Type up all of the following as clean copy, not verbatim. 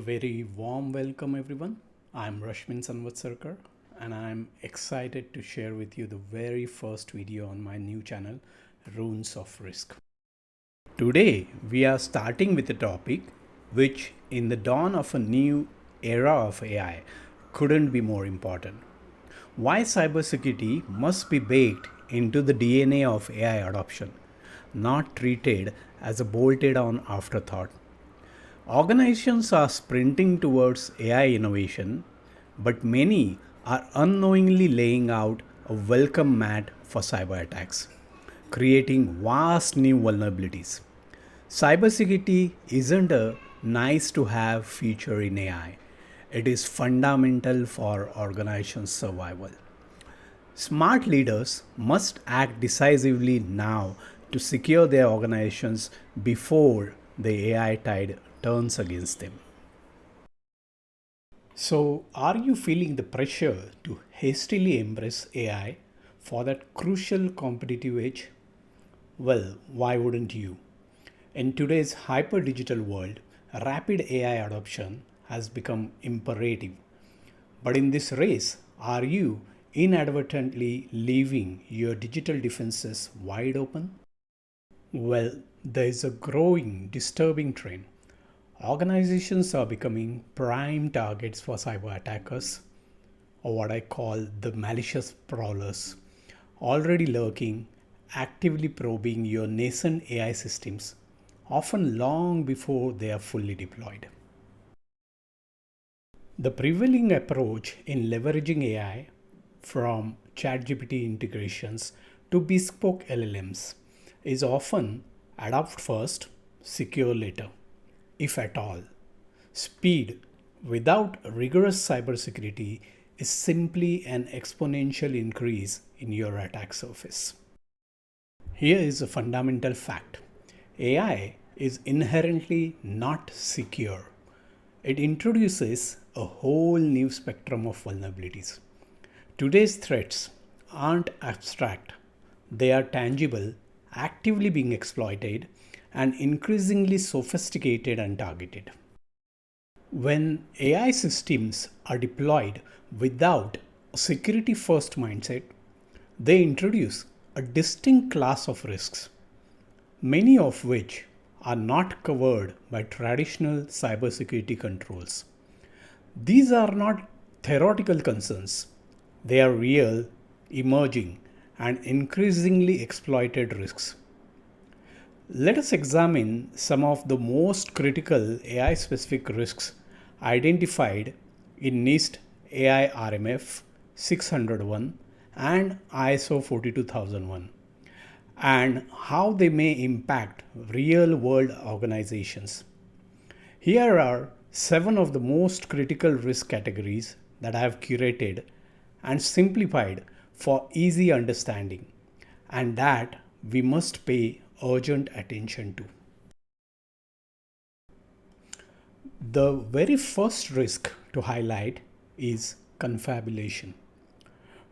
A very warm welcome, everyone. I'm Rashmin Sanvatsarkar, and I'm excited to share with you the very first video on my new channel, Runes of Risk. Today, we are starting with a topic which, in the dawn of a new era of AI, couldn't be more important. Why cybersecurity must be baked into the DNA of AI adoption, not treated as a bolted on afterthought. Organizations are sprinting towards AI innovation, but many are unknowingly laying out a welcome mat for cyber attacks, creating vast new vulnerabilities. Cybersecurity isn't a nice to have feature in AI, it is fundamental for organizations' survival. Smart leaders must act decisively now to secure their organizations before the AI tide turns against them. So, are you feeling the pressure to hastily embrace AI for that crucial competitive edge? Well, why wouldn't you? In today's hyper digital world, rapid AI adoption has become imperative. But in this race, are you inadvertently leaving your digital defenses wide open? Well, there is a growing, disturbing trend. Organizations are becoming prime targets for cyber attackers, or what I call the malicious prowlers, already lurking, actively probing your nascent AI systems, often long before they are fully deployed. The prevailing approach in leveraging AI, from ChatGPT integrations to bespoke LLMs, is often adopt first, secure later, if at all. Speed without rigorous cybersecurity is simply an exponential increase in your attack surface. Here is a fundamental fact: AI is inherently not secure. It introduces a whole new spectrum of vulnerabilities. Today's threats aren't abstract, they are tangible, actively being exploited, and increasingly sophisticated and targeted. When AI systems are deployed without a security first mindset, they introduce a distinct class of risks, many of which are not covered by traditional cybersecurity controls. These are not theoretical concerns, they are real, emerging, and increasingly exploited risks. Let us examine some of the most critical AI specific risks identified in NIST AI RMF 601 and ISO 42001, and how they may impact real world organizations. Here are 7 of the most critical risk categories that I have curated and simplified for easy understanding, and that we must pay urgent attention to. The very first risk to highlight is confabulation,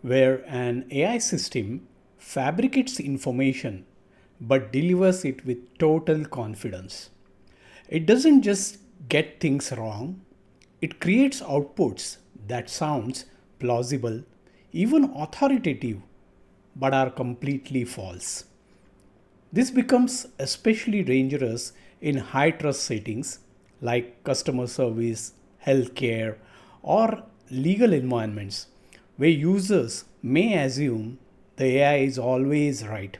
where an AI system fabricates information but delivers it with total confidence. It doesn't just get things wrong, it creates outputs that sounds plausible, even authoritative, but are completely false. This becomes especially dangerous in high trust settings like customer service, healthcare, or legal environments where users may assume the AI is always right.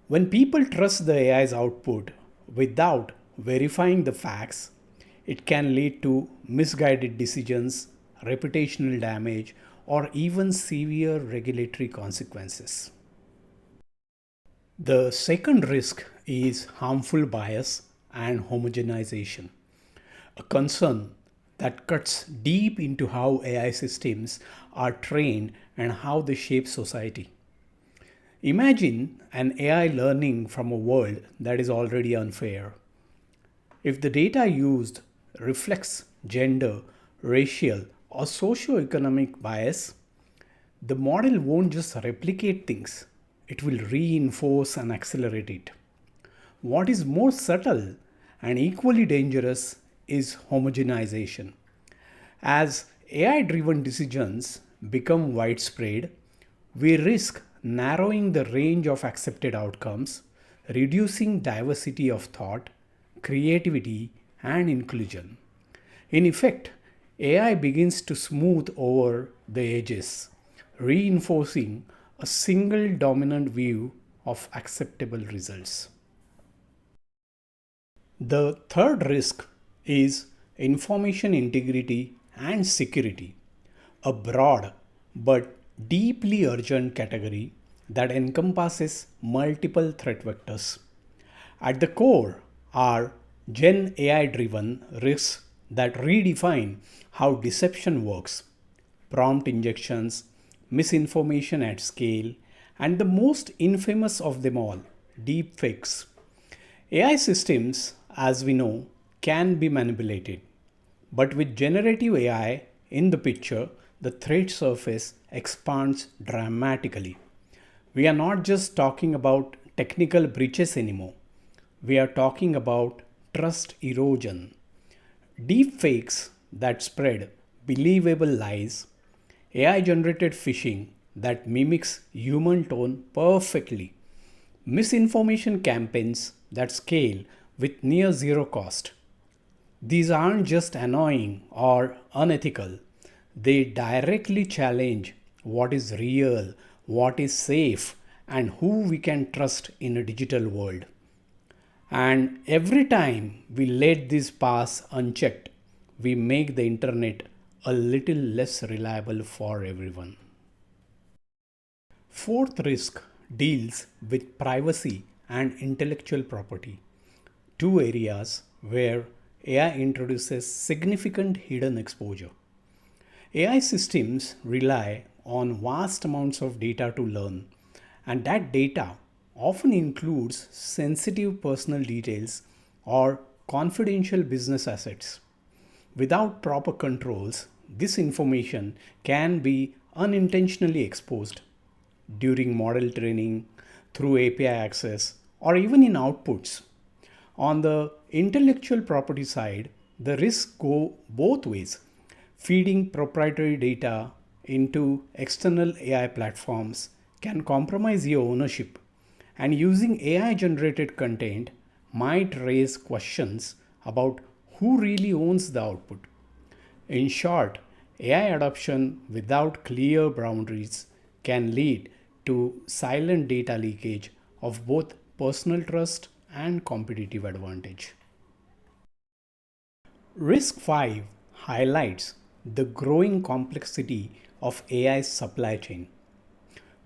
When people trust the AI's output without verifying the facts, it can lead to misguided decisions, reputational damage, or even severe regulatory consequences. The second risk is harmful bias and homogenization, a concern that cuts deep into how AI systems are trained and how they shape society. Imagine an AI learning from a world that is already unfair. If the data used reflects gender, racial, or socio-economic bias, the model won't just replicate things, it will reinforce and accelerate it. What is more subtle and equally dangerous is homogenization. As AI-driven decisions become widespread, we risk narrowing the range of accepted outcomes, reducing diversity of thought, creativity, and inclusion. In effect, AI begins to smooth over the edges, reinforcing a single dominant view of acceptable results. The third risk is information integrity and security, a broad but deeply urgent category that encompasses multiple threat vectors. At the core are Gen AI driven risks that redefine how deception works, prompt injections, misinformation at scale, and the most infamous of them all, deepfakes. AI systems, as we know, can be manipulated. But with generative AI in the picture, the threat surface expands dramatically. We are not just talking about technical breaches anymore. We are talking about trust erosion. Deepfakes that spread believable lies, AI generated phishing that mimics human tone perfectly, misinformation campaigns that scale with near zero cost. These aren't just annoying or unethical, they directly challenge what is real, what is safe, and who we can trust in a digital world. And every time we let this pass unchecked, we make the internet a little less reliable for everyone. Fourth risk deals with privacy and intellectual property, two areas where AI introduces significant hidden exposure. AI systems rely on vast amounts of data to learn, and that data often includes sensitive personal details or confidential business assets. Without proper controls, this information can be unintentionally exposed during model training, through API access, or even in outputs. On the intellectual property side, the risks go both ways. Feeding proprietary data into external AI platforms can compromise your ownership, and using AI generated content might raise questions about who really owns the output. In short, AI adoption without clear boundaries can lead to silent data leakage of both personal trust and competitive advantage. Risk 5 highlights the growing complexity of AI's supply chain.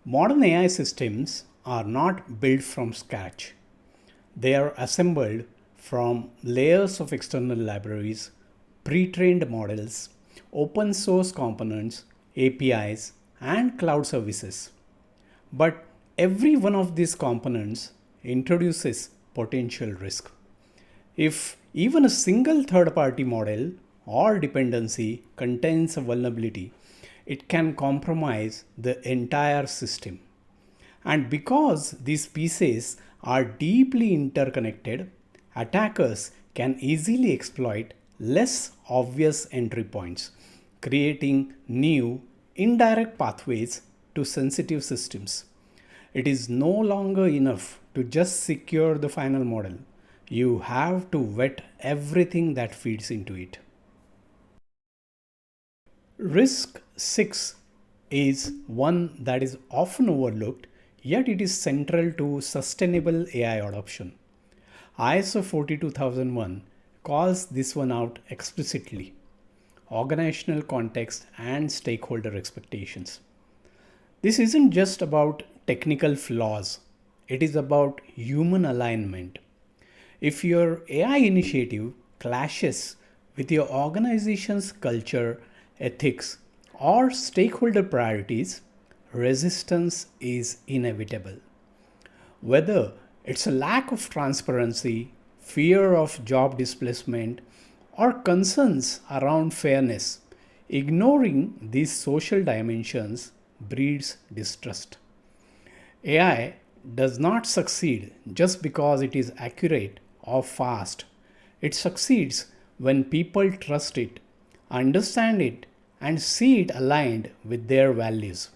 Modern AI systems are not built from scratch. They are assembled from layers of external libraries, pre-trained models, open source components, APIs, and cloud services. But every one of these components introduces potential risk. If even a single third-party model or dependency contains a vulnerability, it can compromise the entire system. And because these pieces are deeply interconnected, attackers can easily exploit less obvious entry points, creating new, indirect pathways to sensitive systems. It is no longer enough to just secure the final model. You have to vet everything that feeds into it. Risk 6 is one that is often overlooked, yet it is central to sustainable AI adoption. ISO 42001 calls this one out explicitly: organizational context and stakeholder expectations. This isn't just about technical flaws, it is about human alignment. If your AI initiative clashes with your organization's culture, ethics, or stakeholder priorities, resistance is inevitable. Whether it's a lack of transparency, fear of job displacement, or concerns around fairness, ignoring these social dimensions breeds distrust. AI does not succeed just because it is accurate or fast. It succeeds when people trust it, understand it, and see it aligned with their values.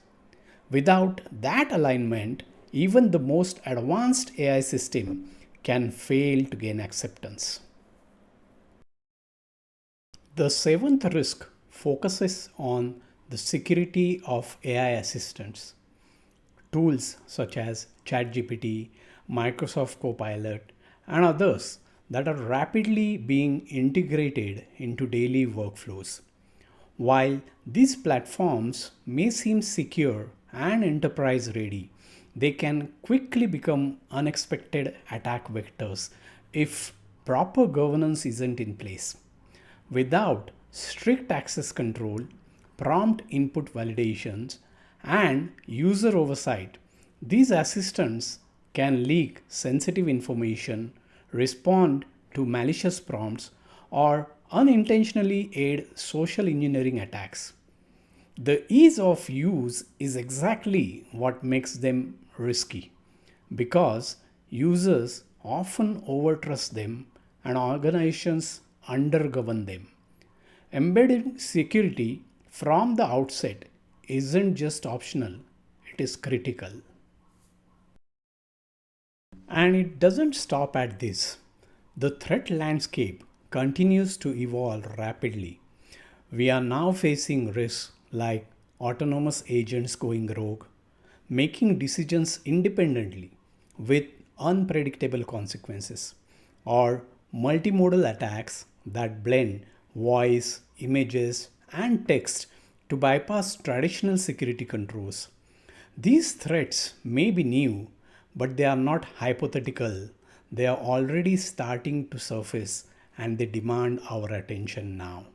Without that alignment, even the most advanced AI system can fail to gain acceptance. The seventh risk focuses on the security of AI assistants. Tools such as ChatGPT, Microsoft Copilot, and others that are rapidly being integrated into daily workflows. While these platforms may seem secure and enterprise ready, they can quickly become unexpected attack vectors if proper governance isn't in place. Without strict access control, prompt input validations, and user oversight, these assistants can leak sensitive information, respond to malicious prompts, or unintentionally aid social engineering attacks. The ease of use is exactly what makes them risky because users often overtrust them and organizations undergovern them. Embedding security from the outset isn't just optional, it is critical. And it doesn't stop at this. The threat landscape continues to evolve rapidly. We are now facing risks like autonomous agents going rogue, making decisions independently with unpredictable consequences, or multimodal attacks that blend voice, images, and text to bypass traditional security controls. These threats may be new, but they are not hypothetical. They are already starting to surface and they demand our attention now.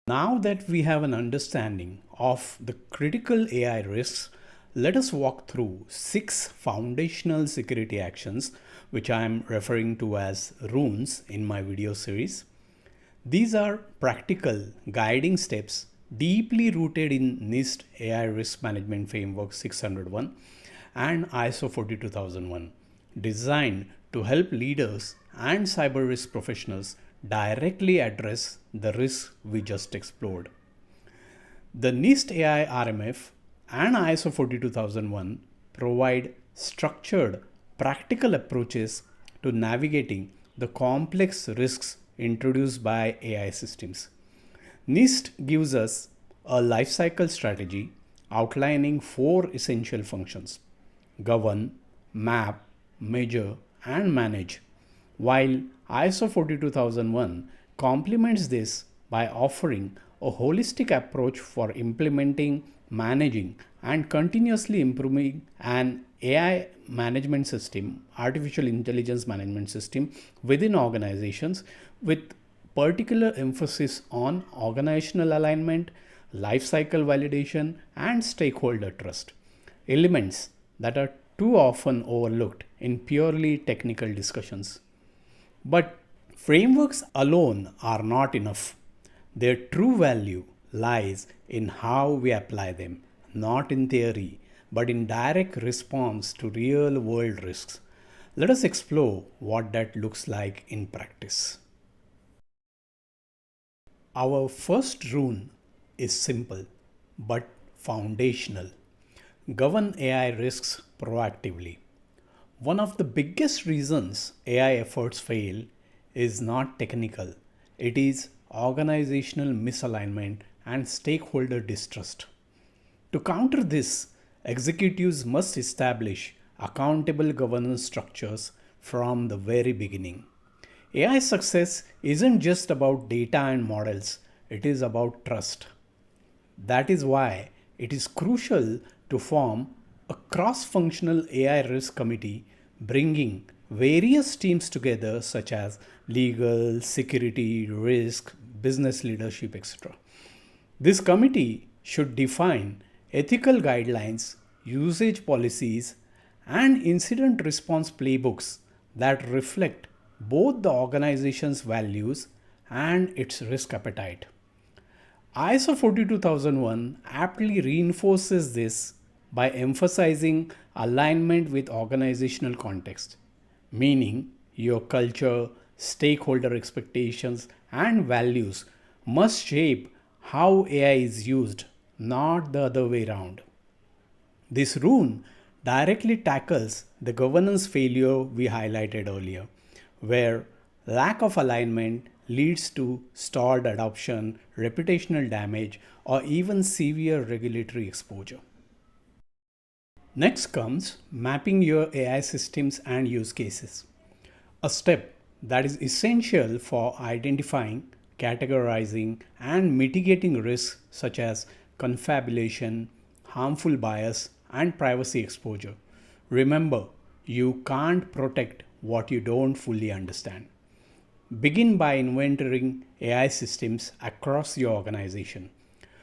Now that we have an understanding of the critical AI risks, let us walk through 6 foundational security actions, which I am referring to as runes in my video series. These are practical guiding steps deeply rooted in NIST AI Risk Management Framework 601 and ISO 42001, designed to help leaders and cyber risk professionals directly address the risks we just explored. The NIST AI RMF and ISO 42001 provide structured, practical approaches to navigating the complex risks introduced by AI systems. NIST gives us a lifecycle strategy outlining 4 essential functions: govern, map, measure, and manage, while ISO 42001 complements this by offering a holistic approach for implementing, managing, and continuously improving an AI management system, artificial intelligence management system within organizations with particular emphasis on organizational alignment, lifecycle validation, and stakeholder trust. Elements that are too often overlooked in purely technical discussions. But frameworks alone are not enough. Their true value lies in how we apply them, not in theory, but in direct response to real world risks. Let us explore what that looks like in practice. Our first rune is simple but foundational: govern AI risks proactively. One of the biggest reasons AI efforts fail is not technical, it is organizational misalignment and stakeholder distrust. To counter this, executives must establish accountable governance structures from the very beginning. AI success isn't just about data and models, it is about trust. That is why it is crucial to form a cross functional AI risk committee bringing various teams together, such as legal, security, risk, business leadership, etc. This committee should define ethical guidelines, usage policies, and incident response playbooks that reflect both the organization's values and its risk appetite. ISO 42001 aptly reinforces this by emphasizing alignment with organizational context, meaning your culture, stakeholder expectations, and values must shape how AI is used, not the other way around. This rune directly tackles the governance failure we highlighted earlier, where lack of alignment leads to stalled adoption, reputational damage, or even severe regulatory exposure. Next comes mapping your AI systems and use cases, a step that is essential for identifying, categorizing, and mitigating risks such as confabulation, harmful bias, and privacy exposure. Remember, you can't protect what you don't fully understand. Begin by inventorying AI systems across your organization.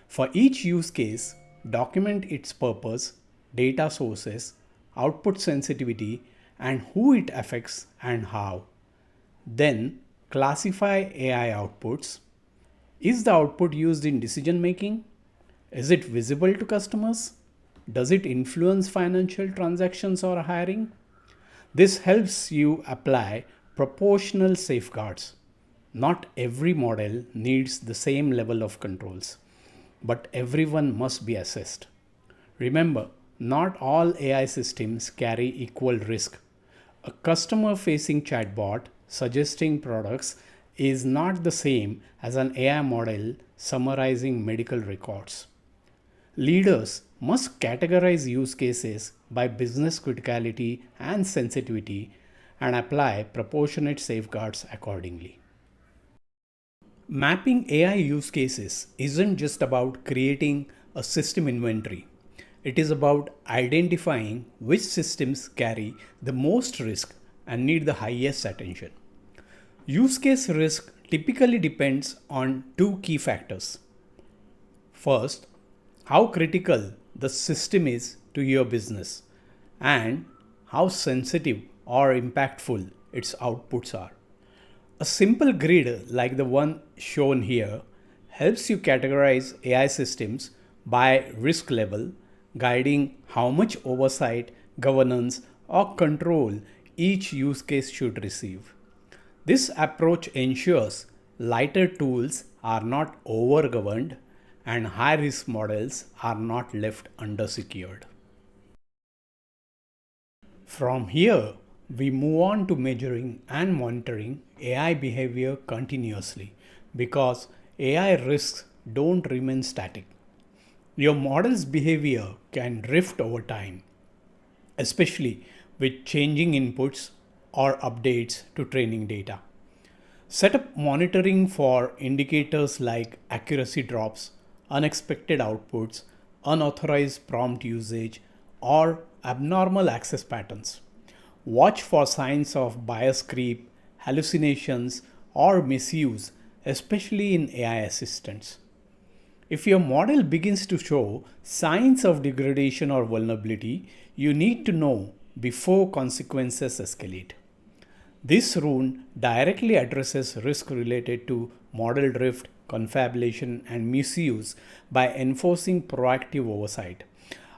For each use case, document its purpose, data sources, output sensitivity, and who it affects and how. Then classify AI outputs. Is the output used in decision making? Is it visible to customers? Does it influence financial transactions or hiring? This helps you apply proportional safeguards. Not every model needs the same level of controls, but everyone must be assessed. Remember, not all AI systems carry equal risk. A customer facing chatbot suggesting products is not the same as an AI model summarizing medical records. Leaders must categorize use cases by business criticality and sensitivity and apply proportionate safeguards accordingly. Mapping AI use cases isn't just about creating a system inventory. It is about identifying which systems carry the most risk and need the highest attention. Use case risk typically depends on two key factors. First, how critical the system is to your business and how sensitive or impactful its outputs are. A simple grid like the one shown here helps you categorize AI systems by risk level, guiding how much oversight, governance, or control each use case should receive. This approach ensures lighter tools are not over-governed and high-risk models are not left under-secured. From here, we move on to measuring and monitoring AI behavior continuously because AI risks don't remain static. Your model's behavior can drift over time, especially with changing inputs or updates to training data. Set up monitoring for indicators like accuracy drops, unexpected outputs, unauthorized prompt usage, or abnormal access patterns. Watch for signs of bias creep, hallucinations, or misuse, especially in AI assistants. If your model begins to show signs of degradation or vulnerability, you need to know before consequences escalate. This rune directly addresses risk related to model drift, confabulation, and misuse by enforcing proactive oversight.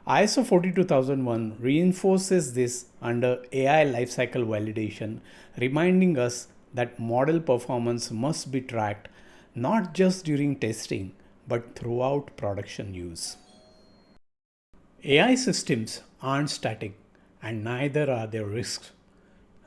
ISO 42001 reinforces this under AI lifecycle validation, reminding us that model performance must be tracked not just during testing but throughout production use. AI systems aren't static and neither are their risks.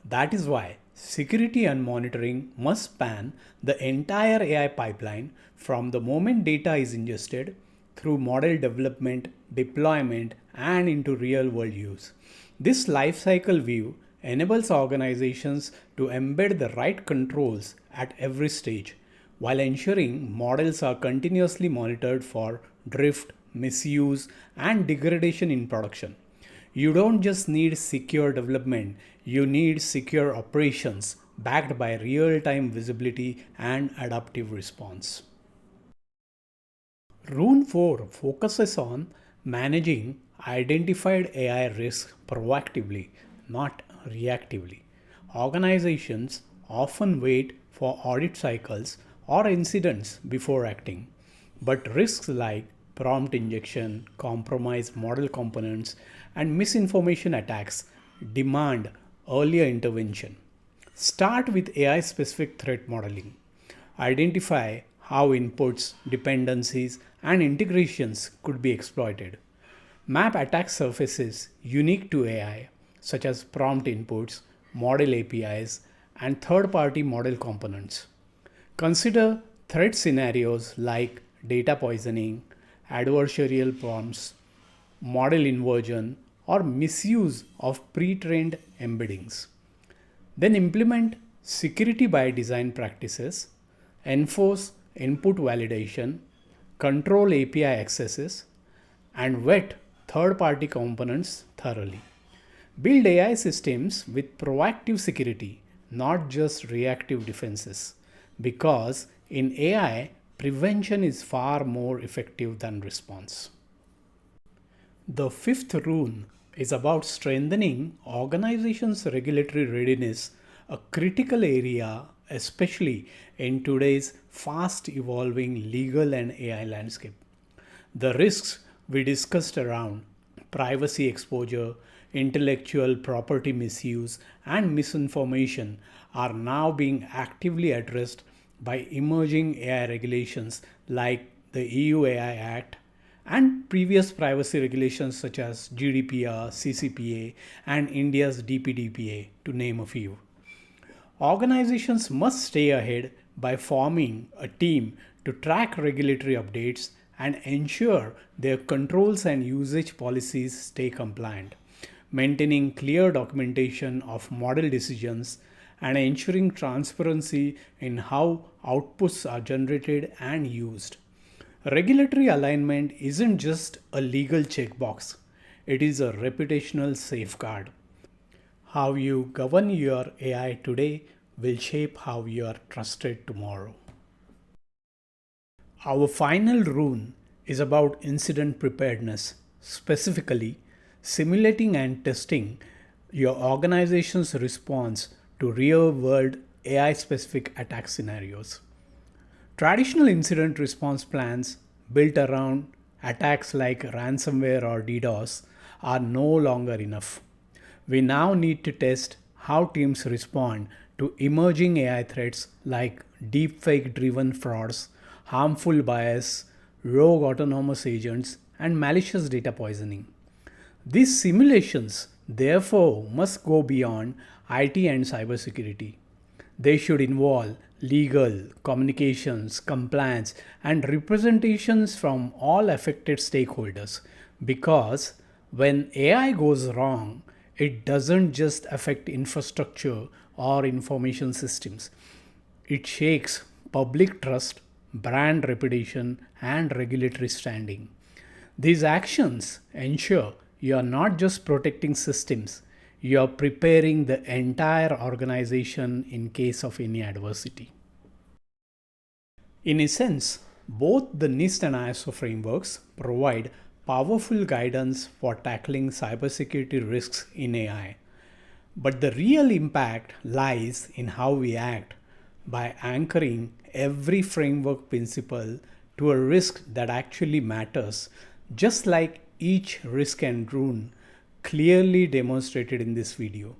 That is why security and monitoring must span the entire AI pipeline from the moment data is ingested through model development, deployment, and into real world use. This lifecycle view enables organizations to embed the right controls at every stage while ensuring models are continuously monitored for drift, misuse, and degradation in production. You don't just need secure development, you need secure operations backed by real time visibility and adaptive response. Rune 4 focuses on managing identified AI risks proactively, not reactively. Organizations often wait for audit cycles or incidents before acting, but risks like prompt injection, compromised model components, and misinformation attacks demand earlier intervention. Start with AI-specific threat modeling. Identify how inputs, dependencies, and integrations could be exploited. Map attack surfaces unique to AI, such as prompt inputs, model APIs, and third-party model components. Consider threat scenarios like data poisoning, adversarial prompts, model inversion, or misuse of pre-trained embeddings. Then implement security by design practices, enforce input validation, control API accesses, and vet third-party components thoroughly. Build AI systems with proactive security, not just reactive defenses, because in AI, prevention is far more effective than response. The fifth rune is about strengthening organizations' regulatory readiness, a critical area, especially in today's fast evolving legal and AI landscape. The risks we discussed around privacy exposure, intellectual property misuse, and misinformation are now being actively addressed by emerging AI regulations like the EU AI Act and previous privacy regulations such as GDPR, CCPA, and India's DPDPA, to name a few. Organizations must stay ahead by forming a team to track regulatory updates and ensure their controls and usage policies stay compliant, maintaining clear documentation of model decisions and ensuring transparency in how outputs are generated and used. Regulatory alignment isn't just a legal checkbox, it is a reputational safeguard. How you govern your AI today will shape how you are trusted tomorrow. Our final rune is about incident preparedness, specifically simulating and testing your organization's response to real world AI specific attack scenarios. Traditional incident response plans built around attacks like ransomware or DDoS are no longer enough. We now need to test how teams respond to emerging AI threats like deepfake driven frauds, harmful bias, rogue autonomous agents, and malicious data poisoning. These simulations, therefore, must go beyond IT and cybersecurity. They should involve legal, communications, compliance, and representations from all affected stakeholders. Because when AI goes wrong, it doesn't just affect infrastructure or information systems, it shakes public trust, brand reputation, and regulatory standing. These actions ensure you are not just protecting systems, you are preparing the entire organization in case of any adversity. In essence, both the NIST and ISO frameworks provide powerful guidance for tackling cybersecurity risks in AI. But the real impact lies in how we act by anchoring every framework principle to a risk that actually matters, just like each risk and rune clearly demonstrated in this video.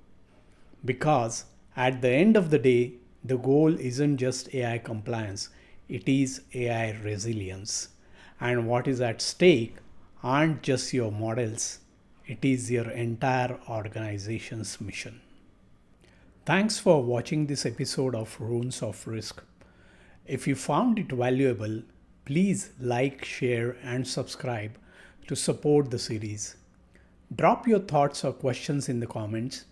Because at the end of the day, the goal isn't just AI compliance, it is AI resilience. And what is at stake aren't just your models, it is your entire organization's mission. Thanks for watching this episode of Runes of Risk. If you found it valuable, please like, share, and subscribe to support the series. Drop your thoughts or questions in the comments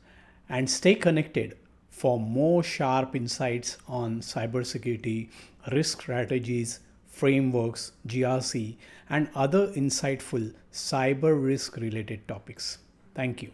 and stay connected for more sharp insights on cybersecurity, risk strategies, frameworks, GRC, and other insightful cyber risk related topics. Thank you.